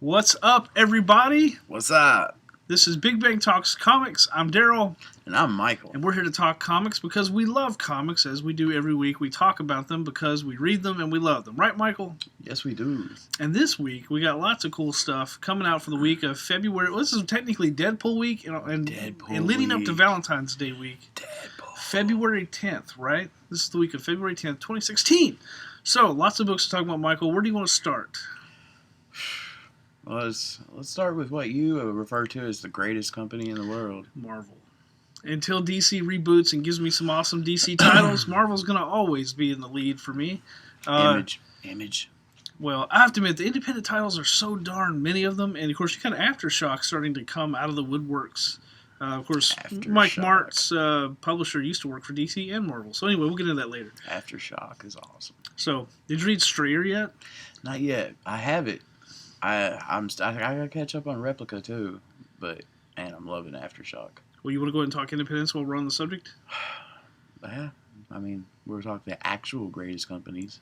What's up, everybody? What's up? This is Big Bang Talks Comics. I'm Daryl. And I'm Michael. And we're here to talk comics because we love comics, as we do every week. We talk about them because we read them and we love them. Right, Michael? Yes, we do. And this week, we got lots of cool stuff coming out for the week of February. Well, this is technically Deadpool week and leading up to Valentine's Day week. Deadpool. February 10th, right? This is the week of February 10th, 2016. So, lots of books to talk about, Michael. Where do you want to start? Well, let's start with what you refer to as the greatest company in the world. Marvel. Until DC reboots and gives me some awesome DC titles, Marvel's going to always be in the lead for me. Image. Well, I have to admit, the independent titles are so darn many of them, and of course, you got Aftershock starting to come out of the woodworks. Of course, Aftershock. Mike Mart's publisher used to work for DC and Marvel. So anyway, we'll get into that later. Aftershock is awesome. So, did you read Strayer yet? Not yet. I have it. I gotta catch up on Replica too, and I'm loving Aftershock. Well, you want to go ahead and talk independence while we're on the subject? Yeah, I mean, we're talking the actual greatest companies.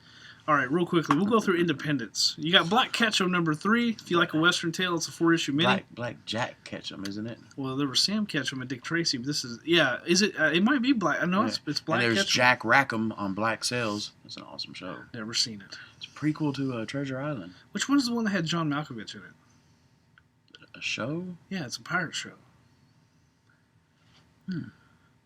All right, real quickly, we'll go through independents. You got Black Ketchum number 3. If you like a Western tale, it's a 4-issue mini. Black Jack Ketchum, isn't it? Well, there was Sam Ketchum and Dick Tracy, but this is, is it? It might be Black. I know it's Black and there's Ketchum. Jack Rackham on Black Sails. It's an awesome show. Never seen it. It's a prequel to Treasure Island. Which one is the one that had John Malkovich in it? A show? Yeah, it's a pirate show.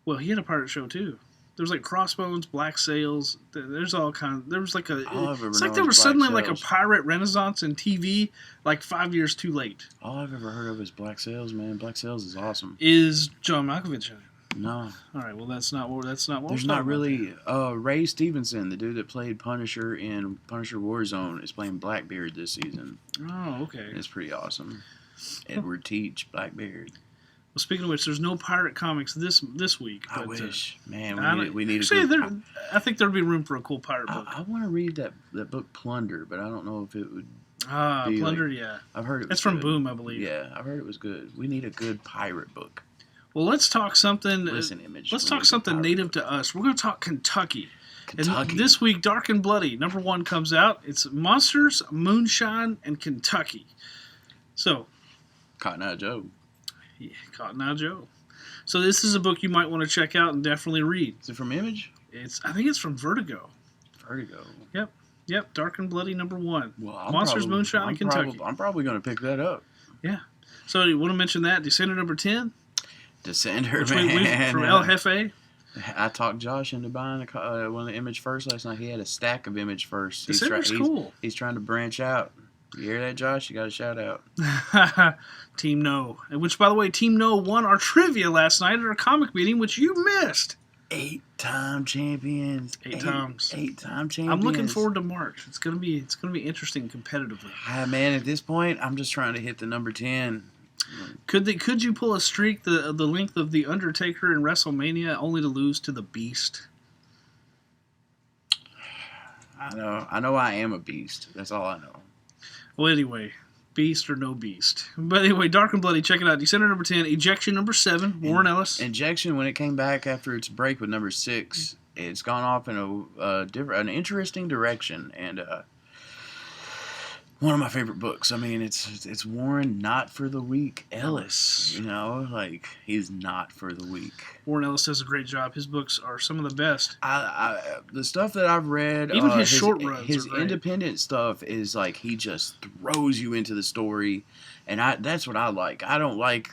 Well, he had a pirate show too. There's like Crossbones, Black Sails. There's all kinds. There was like it's like there was suddenly like a pirate renaissance in TV, like 5 years too late. All I've ever heard of is Black Sails, man. Black Sails is awesome. Is John Malkovich in it? No. All right. Well, that's not what. There's not really. Ray Stevenson, the dude that played Punisher in Punisher Warzone, is playing Blackbeard this season. Oh, okay. And it's pretty awesome. Edward Teach, Blackbeard. Well, speaking of which, there's no pirate comics this week. But, I wish, man. We need actually, a good... I think there'd be room for a cool pirate book. I want to read that book Plunder, but I don't know if it would. Plunder, yeah. I've heard it. It's from Boom, I believe. Yeah, I've heard it was good. We need a good pirate book. Well, let's talk something. Listen, Image. Let's talk something native to us. We're going to talk Kentucky. Kentucky. And this week, Dark and Bloody number 1 comes out. It's Monsters, Moonshine, and Kentucky. So, Cotton Eye Joe. Yeah, Cotton Eye Joe. So this is a book you might want to check out and definitely read. Is it from Image? I think it's from Vertigo. Vertigo. Yep. Dark and Bloody number 1. Well, Monsters, Moonshine, and Kentucky. I'm probably going to pick that up. Yeah. So you want to mention that? Descender number 10? Descender, man. From El Jefe. I talked Josh into buying one of the Image First last night. He had a stack of Image First. Descender's cool. He's trying to branch out. You hear that, Josh? You got a shout out. Team No. Which, by the way, Team No won our trivia last night at our comic meeting, which you missed. 8-time champions. 8 times. 8-time champions. I'm looking forward to March. It's gonna be interesting competitively. Man, at this point, I'm just trying to hit the number 10. Could you pull a streak the length of the Undertaker in WrestleMania only to lose to the Beast? I know I am a beast. That's all I know. Well, anyway, Beast or no Beast. But anyway, Dark and Bloody, check it out. Descender number 10, Ejection number 7, Warren Ellis. Injection, when it came back after its break with number 6, it's gone off in an interesting direction, and one of my favorite books. I mean, it's Warren not for the weak Ellis. He's not for the weak. Warren Ellis does a great job. His books are some of the best. The stuff that I've read, even his short runs, his independent stuff is like he just throws you into the story, and that's what I like. I don't like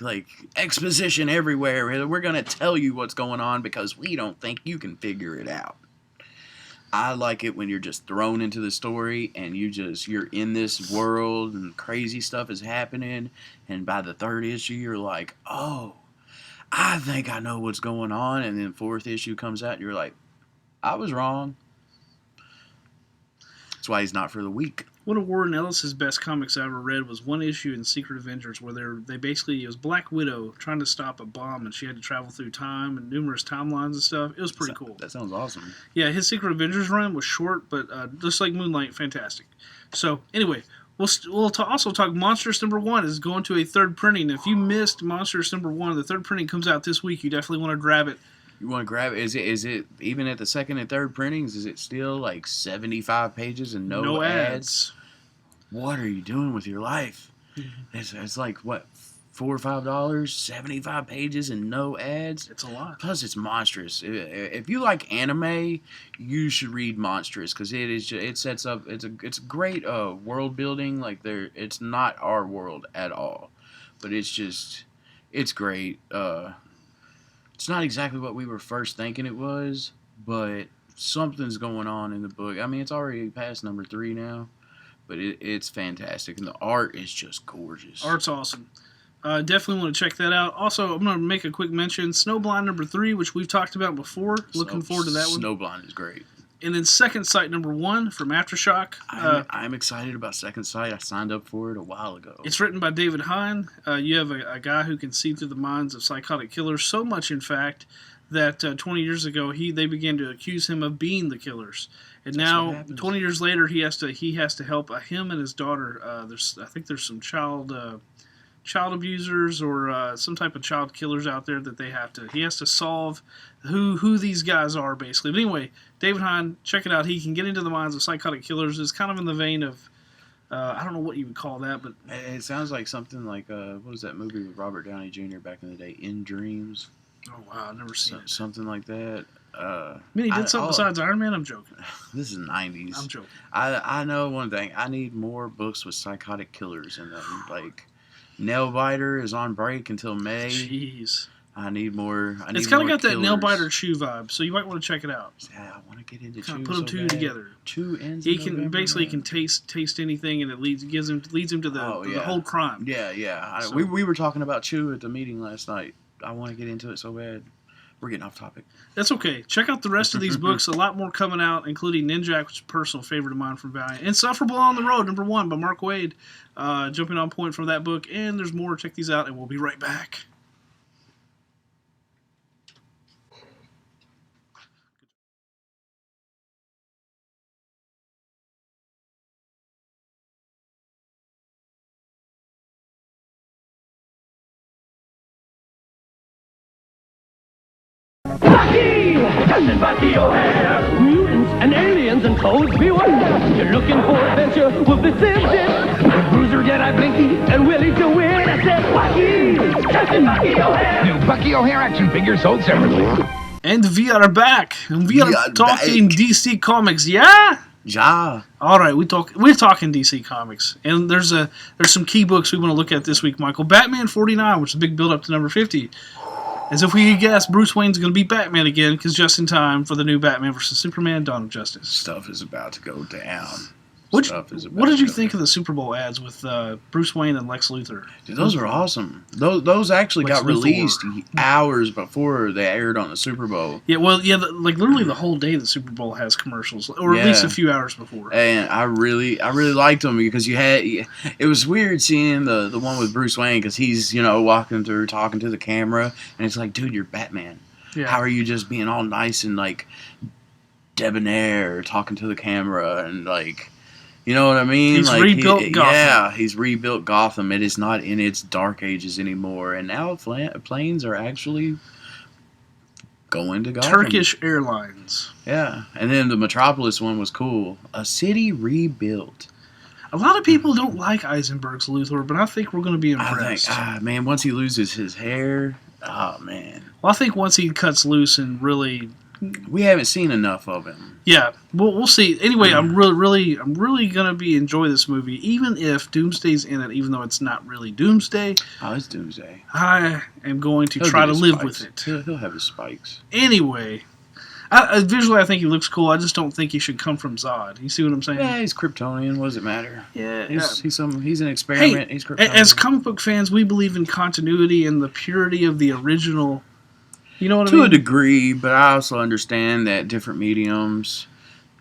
exposition everywhere. We're gonna tell you what's going on because we don't think you can figure it out. I like it when you're just thrown into the story and you're in this world and crazy stuff is happening, and by the 3rd issue you're like, oh, I think I know what's going on, and then 4th issue comes out and you're like, I was wrong. That's why he's not for the weak. One of Warren Ellis' best comics I ever read was one issue in Secret Avengers where it was Black Widow trying to stop a bomb and she had to travel through time and numerous timelines and stuff. It was pretty cool. That sounds awesome. Yeah, his Secret Avengers run was short, but just like Moonlight, fantastic. So, anyway, we'll also talk Monsters number 1 is going to a 3rd printing. If you missed Monsters number 1, the 3rd printing comes out this week. You definitely want to grab it. You want to grab it? Is it even at the 2nd and 3rd printings? Is it still like 75 pages and no ads? What are you doing with your life? It's like what, $4 or $5, 75 pages and no ads. It's a lot. Plus, it's monstrous. If you like anime, you should read Monstrous because it sets up. It's great world building. Like it's not our world at all, but it's great. It's not exactly what we were first thinking it was, but something's going on in the book. I mean, it's already past number 3 now, but it's fantastic, and the art is just gorgeous. Art's awesome. Definitely want to check that out. Also, I'm going to make a quick mention. Snowblind number 3, which we've talked about before. Looking forward to that one. Snowblind is great. And then Second Sight number 1 from Aftershock. I'm excited about Second Sight. I signed up for it a while ago. It's written by David Hine. You have a guy who can see through the minds of psychotic killers, so much, in fact, that 20 years ago they began to accuse him of being the killers. And now, 20 years later, he has to help him and his daughter. I think there's some child abusers or some type of child killers out there that he has to solve who these guys are, basically. But anyway, David Hine, check it out. He can get into the minds of psychotic killers. It's kind of in the vein of I don't know what you would call that, but it sounds like something like what was that movie with Robert Downey Jr. back in the day, In Dreams? Oh wow, I've never seen it. Something like that. I mean, he did something besides Iron Man. I'm joking. This is 90s. I'm joking. I know one thing. I need more books with psychotic killers in them. Like Nailbiter is on break until May. Jeez. I need more. It's kind of got that Nailbiter Chew vibe, so you might want to check it out. Yeah, I want to get into Chew. Put them two together. Chew ends. He can basically taste anything, and it leads him to the whole crime. Yeah. We were talking about Chew at the meeting last night. I want to get into it so bad. We're getting off topic. That's okay. Check out the rest of these books. A lot more coming out, including Ninjak, which is a personal favorite of mine from Valiant. Insufferable on the Road, number 1 by Mark Waid. Jumping on point from that book. And there's more. Check these out, and we'll be right back. Bucky! Captain Bucky O'Hare! Mutants and aliens and toads beware! You're looking for adventure, well this is it! Bruiser, Deadeye, Blinky, and Willie DeWitt! I said Bucky! Captain Bucky O'Hare! New Bucky O'Hare action figures sold separately. And we are back. And we are talking DC Comics, yeah? Ja. All right, we're talking DC Comics, and there's some key books we want to look at this week, Michael. Batman 49, which is a big build up to number 50. As if we could guess, Bruce Wayne's going to be Batman again, because just in time for the new Batman vs. Superman: Dawn of Justice. Stuff is about to go down. What did you think of the Super Bowl ads with Bruce Wayne and Lex Luthor? Dude, those are awesome. Those actually got released hours before they aired on the Super Bowl. Yeah, like literally the whole day the Super Bowl has commercials, or at least a few hours before. And I really liked them because it was weird seeing the one with Bruce Wayne because he's walking through talking to the camera and it's like, dude, you're Batman. Yeah. How are you just being all nice and like debonair talking to the camera and like. You know what I mean? He's rebuilt Gotham. Yeah, he's rebuilt Gotham. It is not in its dark ages anymore. And now planes are actually going to Gotham. Turkish Airlines. Yeah. And then the Metropolis one was cool. A city rebuilt. A lot of people don't like Eisenberg's Luthor, but I think we're going to be impressed. I think, man, once he loses his hair, oh, man. Well, I think once he cuts loose and really... We haven't seen enough of him. Yeah, we'll see. Anyway, I'm really gonna be enjoy this movie, even if Doomsday's in it. Even though it's not really Doomsday. Oh, it's Doomsday. I am going to try to live with it. He'll have his spikes. Anyway, visually I think he looks cool. I just don't think he should come from Zod. You see what I'm saying? Yeah, he's Kryptonian. What does it matter? Yeah, he's an experiment. Hey, he's Kryptonian. As comic book fans, we believe in continuity and the purity of the original. You know what I mean? To a degree, but I also understand that different mediums,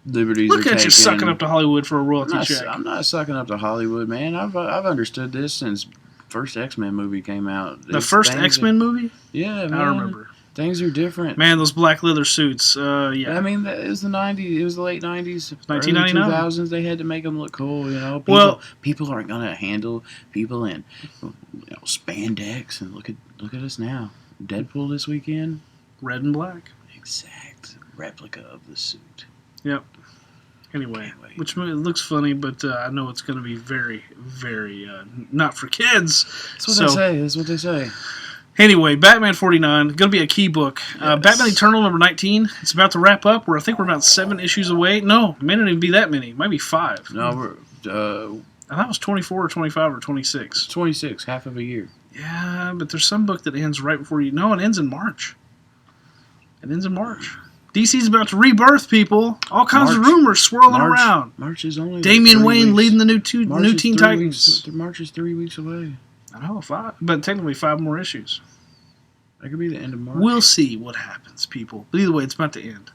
liberties Look are taken. at you sucking up to Hollywood for a royalty check. I'm not sucking up to Hollywood, man. I've understood this since first X-Men movie came out. The first X-Men movie? Yeah, man. I remember. Things are different. Man, those black leather suits. Yeah. I mean, it was the 90s. It was the late 90s. 1999. 2000s. They had to make them look cool, People aren't going to handle people in spandex. And look at us now. Deadpool this weekend. Red and black. Exact replica of the suit. Yep. Anyway, which it looks funny, but I know it's going to be very, very not for kids. That's what they say. That's what they say. Anyway, Batman 49, going to be a key book. Batman Eternal number 19. It's about to wrap up. I think we're about 7 issues away. No, it may not even be that many. It might be 5. No, we're I thought it was 24 or 25 or 26. 26, half of a year. Yeah, but there's some book that ends right before you. No, it ends in March. DC's about to rebirth, people. All kinds of rumors swirling around. March is only Damian Wayne weeks. leading the new Teen Titans. March is 3 weeks away. I know, 5. But technically 5 more issues. That could be the end of March. We'll see what happens, people. But either way, it's about to end.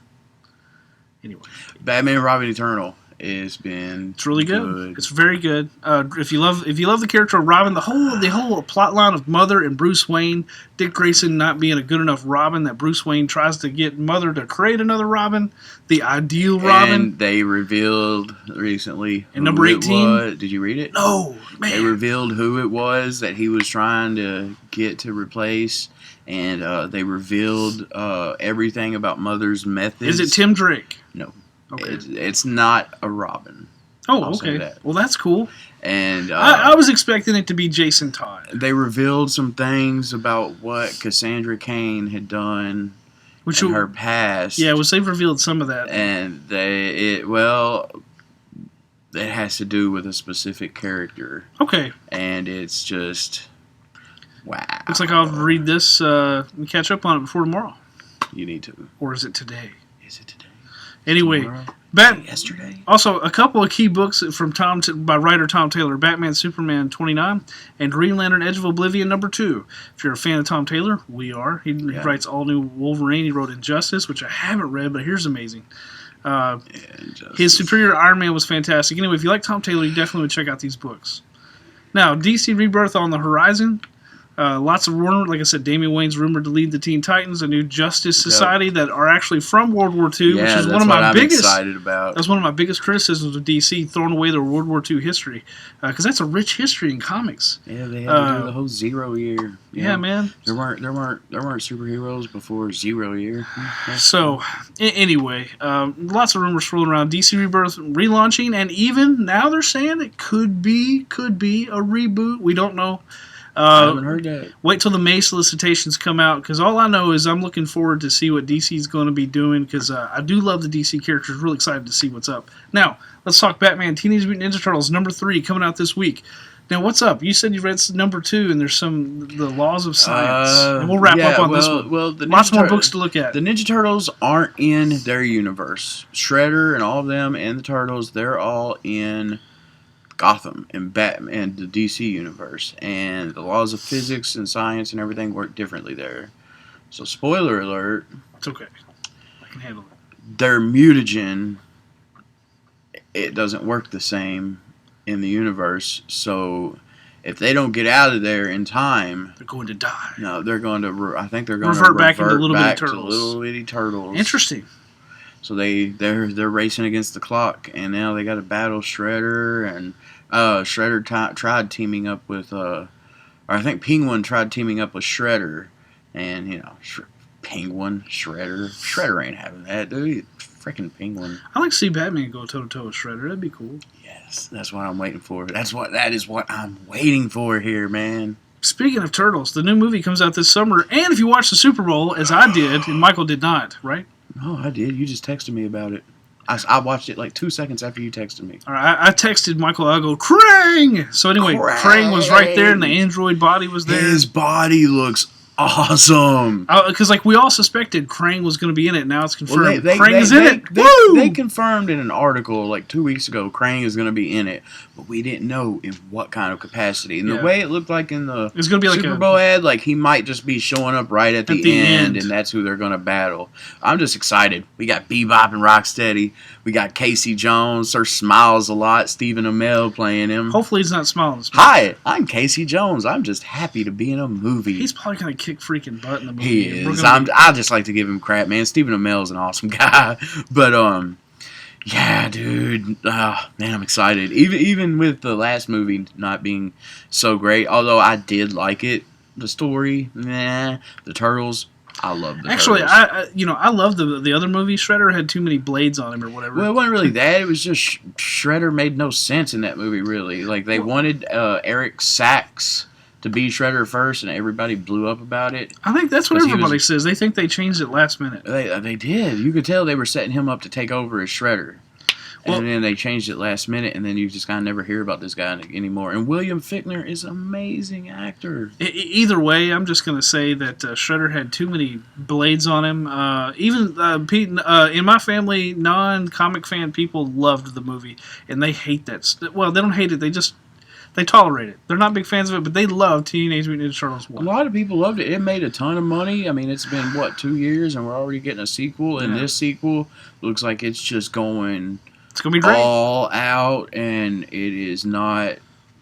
Anyway. Batman Robin Eternal has been It's really good. It's very good. If you love the character of Robin, the whole plot line of Mother and Bruce Wayne, Dick Grayson not being a good enough Robin, that Bruce Wayne tries to get Mother to create another Robin, the ideal Robin. And they revealed recently in number 18. Did you read it? No, man. They revealed who it was that he was trying to get to replace, and they revealed everything about Mother's methods. Is it Tim Drake? No. Okay. It's not a Robin. Oh, okay. Well, that's cool. And I was expecting it to be Jason Todd. They revealed some things about what Cassandra Cain had done in her past. Yeah, they've revealed some of that. And it has to do with a specific character. Okay. And it's just, wow. Looks like I'll read this and catch up on it before tomorrow. You need to. Or is it today? Is it today? Anyway, yesterday. Also, a couple of key books from by writer Tom Taylor: Batman, Superman 29, and Green Lantern: Edge of Oblivion number 2. If you're a fan of Tom Taylor, we are. He writes all new Wolverine. He wrote Injustice, which I haven't read, but here's amazing. His Superior Iron Man was fantastic. Anyway, if you like Tom Taylor, you definitely would check out these books. Now, DC Rebirth on the horizon. Lots of rumors. Like I said, Damian Wayne's rumored to lead the Teen Titans, a new Justice Society that are actually from World War II, which is one of my biggest. Excited about. That's one of my biggest criticisms of DC, throwing away their World War II history, because that's a rich history in comics. Yeah, they had to do the whole 0 year. Yeah, man. There weren't superheroes before 0 year. So, anyway, lots of rumors swirling around. DC Rebirth relaunching, and even now they're saying it could be a reboot. We don't know. I haven't heard that. Wait till the May solicitations come out, because all I know is I'm looking forward to see what DC's going to be doing, because I do love the DC characters. Really excited to see what's up. Now, let's talk Batman Teenage Mutant Ninja Turtles number 3 coming out this week. Now, what's up? You said you read number 2, and there's the laws of science. And we'll wrap up on this one. Well, lots more books to look at. The Ninja Turtles aren't in their universe. Shredder and all of them and the Turtles, they're all in Gotham and Batman and the DC universe, and the laws of physics and science and everything work differently there. So, spoiler alert. It's okay. I can handle it. Their mutagen, it doesn't work the same in the universe. So, if they don't get out of there in time, they're going to die. No, they're going to. I think they're going revert to back into little bitty turtles. Interesting. So they're racing against the clock, and now they got to battle Shredder, and Shredder tried teaming up with, or I think Penguin tried teaming up with Shredder, and Penguin, Shredder ain't having that, dude. Freaking Penguin. I like to see Batman go toe to toe with Shredder. That'd be cool. Yes, that's what I'm waiting for. That is what I'm waiting for here, man. Speaking of Turtles, the new movie comes out this summer, and if you watch the Super Bowl, as I did, and Michael did not, right? No, I did. You just texted me about it. I watched it like 2 seconds after you texted me. All right, I texted Michael. I go, Krang! So anyway, Krang was right there, and the android body was there. His body looks awesome. Because we all suspected Krang was going to be in it. Now it's confirmed. Well, Krang is in it. They confirmed in an article like 2 weeks ago Krang is going to be in it, but we didn't know in what kind of capacity. And the way it looked like in the it's gonna be Super Bowl ad, he might just be showing up right at the end, and that's who they're going to battle. I'm just excited. We got Bebop and Rocksteady. We got Casey Jones. Sir Smiles a lot. Stephen Amell playing him. Hopefully he's not smiling. Hi, I'm Casey Jones. I'm just happy to be in a movie. He's probably going to kick freaking butt in the movie. He is. I just like to give him crap, man. Stephen Amell's an awesome guy. But, yeah, dude. Man, I'm excited. Even with the last movie not being so great, although I did like it, the story, the Turtles, I love the Actually, Turtles. I love the other movie. Shredder had too many blades on him or whatever. Well, it wasn't really that. It was just Shredder made no sense in that movie, really. Like, they wanted Eric Sachs to be Shredder first, and everybody blew up about it. I think that's what 'Cause he everybody says. They think they changed it last minute. They did. You could tell they were setting him up to take over as Shredder. Well- And then they changed it last minute, and then you just kind of never hear about this guy anymore. And William Fichtner is an amazing actor. Either way, I'm just going to say that Shredder had too many blades on him. Even Pete, in my family, non-comic fan people loved the movie, and they hate that. Well, they don't hate it. They tolerate it. They're not big fans of it, but they love Teenage Mutant Ninja Turtles 1. A lot of people loved it. It made a ton of money. I mean, it's been, 2 years, and we're already getting a sequel. And this sequel looks like it's just going... It's going to be great. All out, and it is not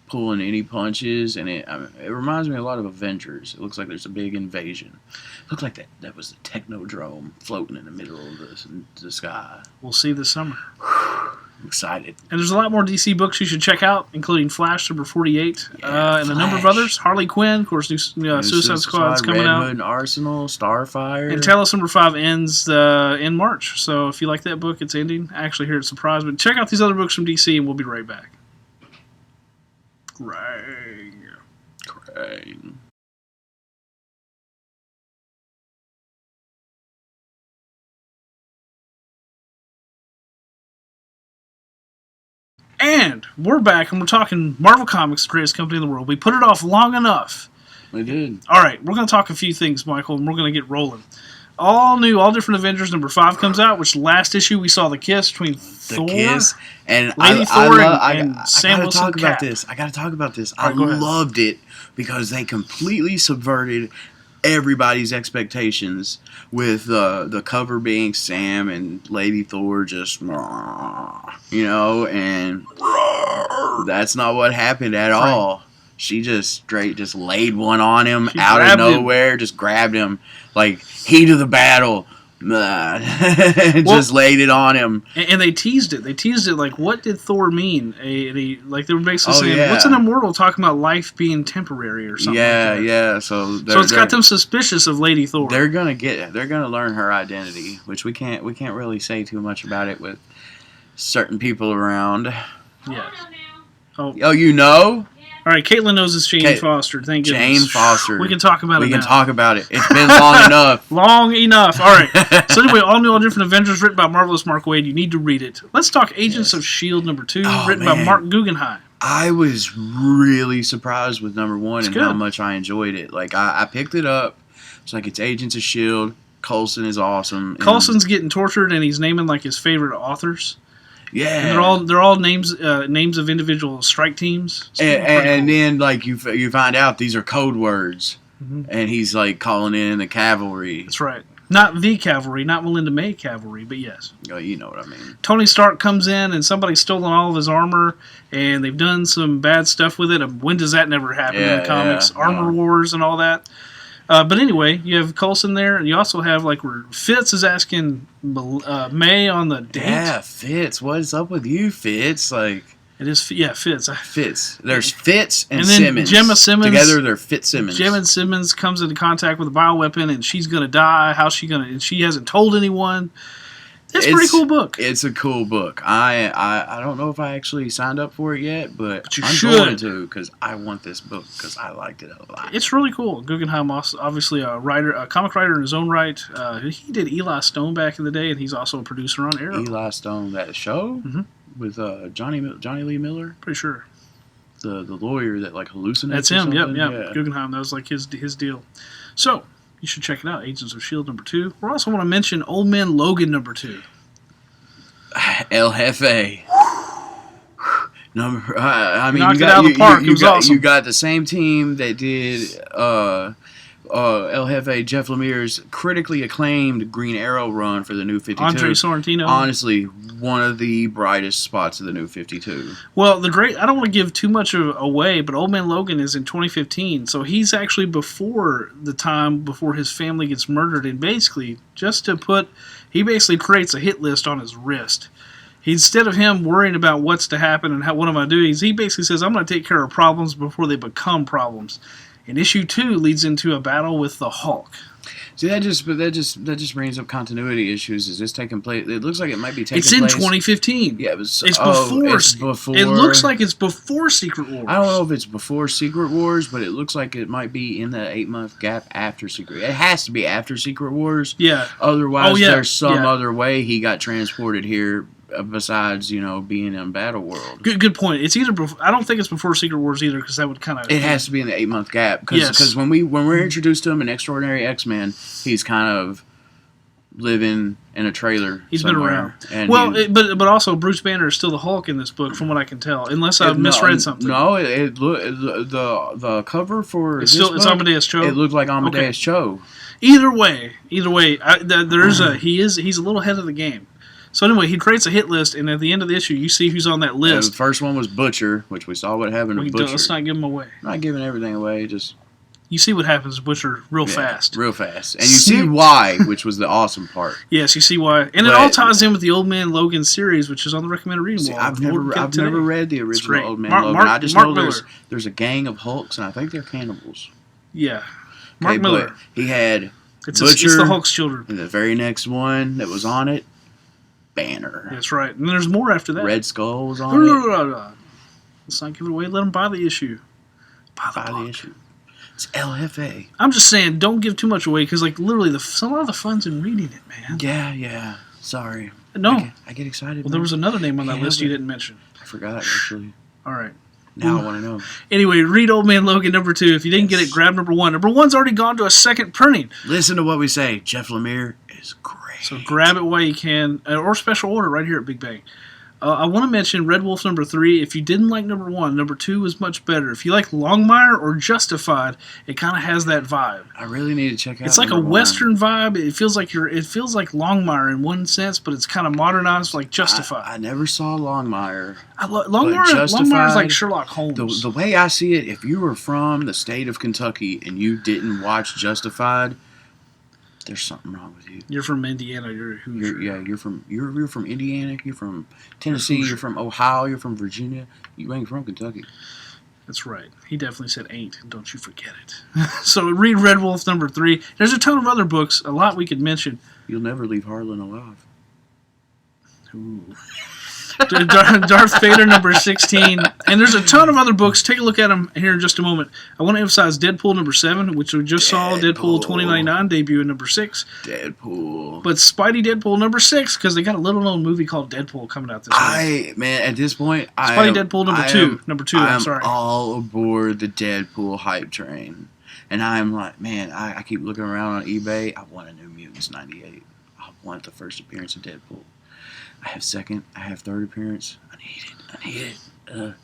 pulling any punches, and it reminds me a lot of Avengers. It looks like there's a big invasion. It looks like that was the Technodrome floating in the middle of the sky. We'll see this summer. I'm excited. And there's a lot more DC books you should check out, including Flash number 48, and a number of others. Harley Quinn, of course, new Suicide Squad's coming Red out. Hood and Arsenal, Starfire. And Talos number 5 ends in March. So if you like that book, it's ending. I actually hear it's surprised. But check out these other books from DC, and we'll be right back. Great. And we're back, and we're talking Marvel Comics, the greatest company in the world. We put it off long enough. We did. All right, we're going to talk a few things, Michael, and we're going to get rolling. All new, all different Avengers number 5 comes out, which last issue we saw the kiss between Thor, and Lady Thor, and Sam Wilson. I gotta talk about this. I right, loved it because they completely subverted everybody's expectations with the cover being Sam and Lady Thor just, and that's not what happened at all. She just straight just laid one on him out of nowhere, just grabbed him like heat of the battle. Just laid it on him. And they teased it. They teased it like, what did Thor mean? They were basically saying, what's an immortal talking about life being temporary or something like that? Yeah. So it's got them suspicious of Lady Thor. They're gonna learn her identity, which we can't really say too much about it with certain people around. Yeah. Oh, you know? All right, Caitlin knows it's Jane Foster. Thank goodness. Jane Foster. We can talk about it now. We can talk about it. It's been long enough. Long enough. All right. So anyway, all new, all different Avengers, written by Marvelous Mark Waid. You need to read it. Let's talk Agents of S.H.I.E.L.D. number 2, written by Mark Guggenheim. I was really surprised with number 1 and good. how much I enjoyed it. Like, I picked it up. It's like, it's Agents of S.H.I.E.L.D. Coulson is awesome. Coulson's getting tortured, and he's naming like his favorite authors. Yeah, and they're all names of individual strike teams. And then like you find out these are code words, and he's like calling in the cavalry. That's right. Not the cavalry, not Melinda May cavalry, but yes. Oh, you know what I mean. Tony Stark comes in, and somebody's stolen all of his armor, and they've done some bad stuff with it. When does that never happen in the comics? Armor Wars and all that. But anyway, you have Coulson there, and you also have like where Fitz is asking May on the date. Yeah, Fitz, what's up with you, Fitz? Like it is, Fitz. Fitz. There's Fitz and then Simmons. Gemma Simmons. Together, they're Fitz Simmons. Gemma Simmons comes into contact with a bioweapon, and she's gonna die. How's she gonna? And she hasn't told anyone. It's a pretty cool book. It's a cool book. I don't know if I actually signed up for it yet, but you I'm should. going to because I want this book because I liked it a lot. It's really cool. Guggenheim, obviously a writer, a comic writer in his own right. He did Eli Stone back in the day, and he's also a producer on Arrow. Eli Stone, that show with Johnny Lee Miller. Pretty sure. The lawyer that like hallucinates. That's him. Yep. Yeah. Guggenheim. That was like his deal. So you should check it out. Agents of S.H.I.E.L.D. number 2. We also want to mention Old Man Logan number 2. El Jefe. Number. I mean, knocked it out of the park. It was awesome. You got the same team that did El Jefe, Jeff Lemire's critically acclaimed Green Arrow run for the New 52. Andre Sorrentino. Honestly, one of the brightest spots of the New 52. Well, I don't want to give too much away, but Old Man Logan is in 2015, so he's actually before the time before his family gets murdered, and basically, he basically creates a hit list on his wrist. Instead of him worrying about what's to happen and what am I doing, he basically says, I'm going to take care of problems before they become problems. And issue 2 leads into a battle with the Hulk. See, that just brings up continuity issues. Is this taking place? It looks like it might be taking It's in place. 2015. Yeah, it was. It's It's before. before. It looks like it's before Secret Wars. I don't know if it's before Secret Wars, but it looks like it might be in the 8-month gap after Secret. It has to be after Secret Wars. Yeah. Otherwise, yeah, there's some yeah. other way he got transported here besides being in Battle World. Good point. It's either. I don't think it's before Secret Wars either, because that would kind of. It has to be in the 8-month gap because Yes. when we're introduced to him in Extraordinary X-Men, he's kind of living in a trailer. He's somewhere, been around. and But also Bruce Banner is still the Hulk in this book, from what I can tell, unless I've misread something. No, the cover for It's this still it's book, Amadeus Cho. It looked like Amadeus Cho. Either way, he's a little ahead of the game. So anyway, he creates a hit list, and at the end of the issue, you see who's on that The list. first one was Butcher, which we saw what happened to Butcher. Let's not give him away. Not giving everything away, just You see what happens to Butcher real fast. real fast, and you see why, which was the awesome part. Yes, you see why, and it all ties in with the Old Man Logan series, which is on the recommended reading See, wall. I've never read the original great. Old Man Mark- Logan. Mark- I just Mark know Miller. there's a gang of Hulks, and I think they're cannibals. Yeah, Mark Okay, Miller. but he had It's Butcher, the Hulk's children. and the very next one that was on it, Banner. That's right, and there's more after that. Red Skull was on it. Let's not give it away. Let them buy the issue. Buy the By book. the issue. It's LFA. I'm just saying, don't give too much away, because literally, a lot of the fun's in reading it, man. Yeah. Sorry. No. I get excited. Well, there was another name on that Yeah, list you but- didn't mention. I forgot actually. All right. Now I want to know. Anyway, read Old Man Logan #2. If you didn't get it, grab #1. #1's already gone to a second printing, Listen to what we say. Jeff Lemire is great. so grab it while you can, or special order right here at Big Bang. I want to mention Red Wolf #3. If you didn't like #1, #2 was much better. If you like Longmire or Justified, it kind of has that vibe. I really need to check out. It's like a number one. Western vibe. It feels like Longmire in one sense, but it's kind of modernized like Justified. I never saw Longmire. Longmire is Justified, like Sherlock Holmes. The way I see it, if you were from the state of Kentucky and you didn't watch Justified, there's something wrong with you. You're from Indiana. You're Hoosier. You're from Indiana. You're from Tennessee. You're from Ohio. You're from Virginia. You ain't from Kentucky. That's right. He definitely said ain't, and don't you forget it. So read Red Wolf #3. There's a ton of other books, a lot we could mention. You'll never leave Harlan alive. Ooh. Darth Vader #16. And there's a ton of other books. Take a look at them here in just a moment. I want to emphasize Deadpool #7, which we just saw. Deadpool 2099 debut in #6. Deadpool. But Spidey Deadpool #6, because they got a little known movie called Deadpool coming out this week. At this point, Spidey Deadpool #2. I'm sorry. all aboard the Deadpool hype train. And I'm like, man, I keep looking around on eBay. I want a New Mutants 98. I want the first appearance of Deadpool. I have second. I have third appearance. I need it.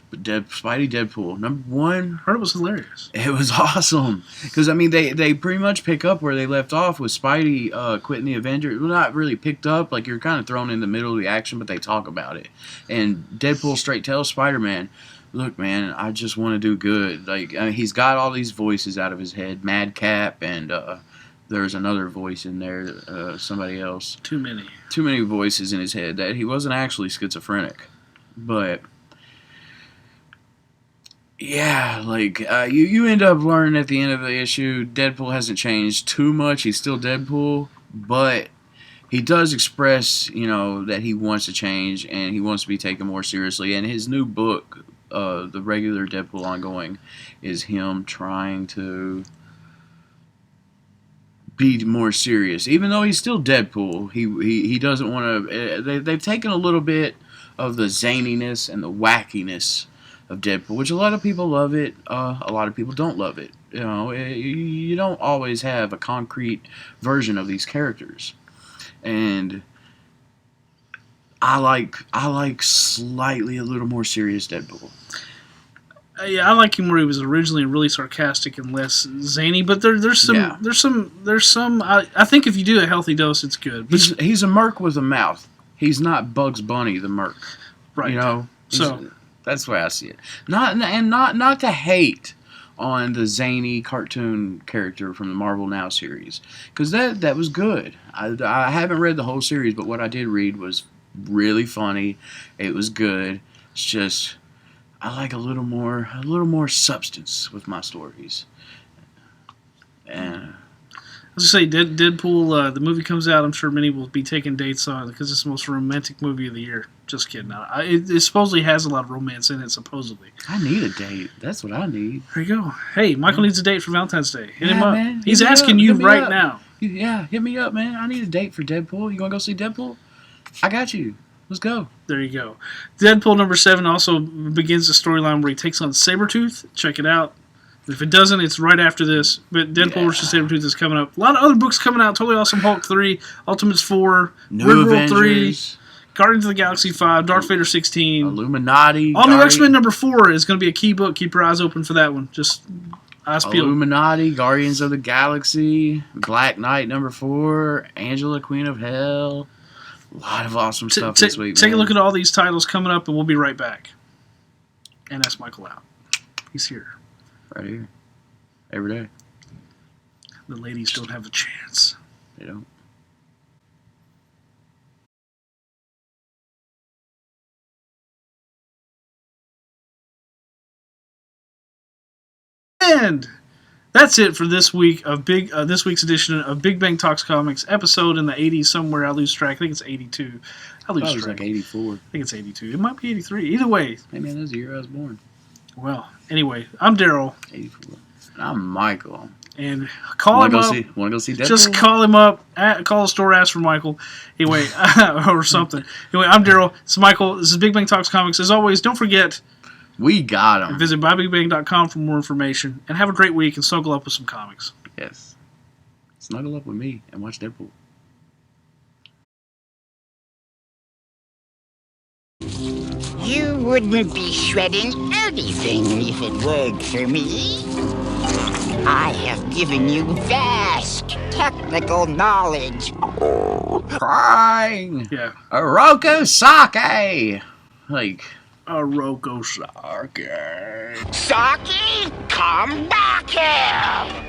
But Spidey Deadpool #1. Heard it was hilarious. It was awesome because they pretty much pick up where they left off with Spidey quitting the Avengers. Well, not really picked up. Like you're kind of thrown in the middle of the action, but they talk about it. And Deadpool straight tells Spider-Man, "Look, man, I just want to do good." Like he's got all these voices out of his head, Madcap, and there's another voice in there, somebody else. Too many. Too many voices in his head that he wasn't actually schizophrenic, but. Yeah, like, you end up learning at the end of the issue, Deadpool hasn't changed too much. He's still Deadpool, but he does express, that he wants to change and he wants to be taken more seriously. And his new book, the regular Deadpool ongoing, is him trying to be more serious. Even though he's still Deadpool, he doesn't want to... They've taken a little bit of the zaniness and the wackiness of Deadpool, which a lot of people love it. A lot of people don't love it. You don't always have a concrete version of these characters, and I like slightly a little more serious Deadpool. Yeah, I like him where he was originally really sarcastic and less zany. But there's some. I think if you do a healthy dose, it's good. But He's a merc with a mouth. He's not Bugs Bunny the merc. right. So. That's the way I see it. Not to hate on the zany cartoon character from the Marvel Now series, because that was good. I haven't read the whole series, but what I did read was really funny. It was good. It's just I like a little more substance with my stories. And was gonna say Deadpool. The movie comes out. I'm sure many will be taking dates on because it's the most romantic movie of the year. Just kidding. It supposedly has a lot of romance in it. Supposedly. I need a date. That's what I need. There you go. Hey, Michael needs a date for Valentine's Day. Hit him up. Man, He's asking you right now. Yeah, hit me up, man. I need a date for Deadpool. You want to go see Deadpool? I got you. Let's go. There you go. Deadpool number 7 also begins the storyline where he takes on Sabretooth. Check it out. If it doesn't, it's right after this. But Deadpool vs. Sabretooth is coming up. A lot of other books coming out. Totally Awesome Hulk 3, Ultimates 4, New Red World 3, Avengers, Guardians of the Galaxy 5, Darth Vader 16. Illuminati. All New X-Men number 4 is going to be a key book. Keep your eyes open for that one. Just eyes peeled. Illuminati, Guardians of the Galaxy, Black Knight number 4, Angela, Queen of Hell. A lot of awesome stuff this week. Take a look at all these titles coming up, and we'll be right back. And that's Michael out. He's here. Right here. Every day. The ladies don't have a chance. They don't. And that's it for this week of this week's edition of Big Bang Talks Comics, episode in the 80s somewhere. I lose track. I think it's 82. I lose It was track. like 84. I think it's 82. It might be 83. Either way. Hey, man, that's the year I was born. Well, anyway, I'm Daryl. 84. And I'm Michael. And call him up. Want to go see Deadpool? Just call him up. Call the store, ask for Michael. Anyway, or something. Anyway, I'm Daryl. It's Michael. This is Big Bang Talks Comics. As always, don't forget, we got him. visit bybigbang.com for more information. And have a great week and snuggle up with some comics. Yes. Snuggle up with me and watch Deadpool. You wouldn't be shredding anything if it weren't for me. I have given you vast technical knowledge. Crying. Yeah. Oroku Sake. Like. Roko Sake. Saki, come back here!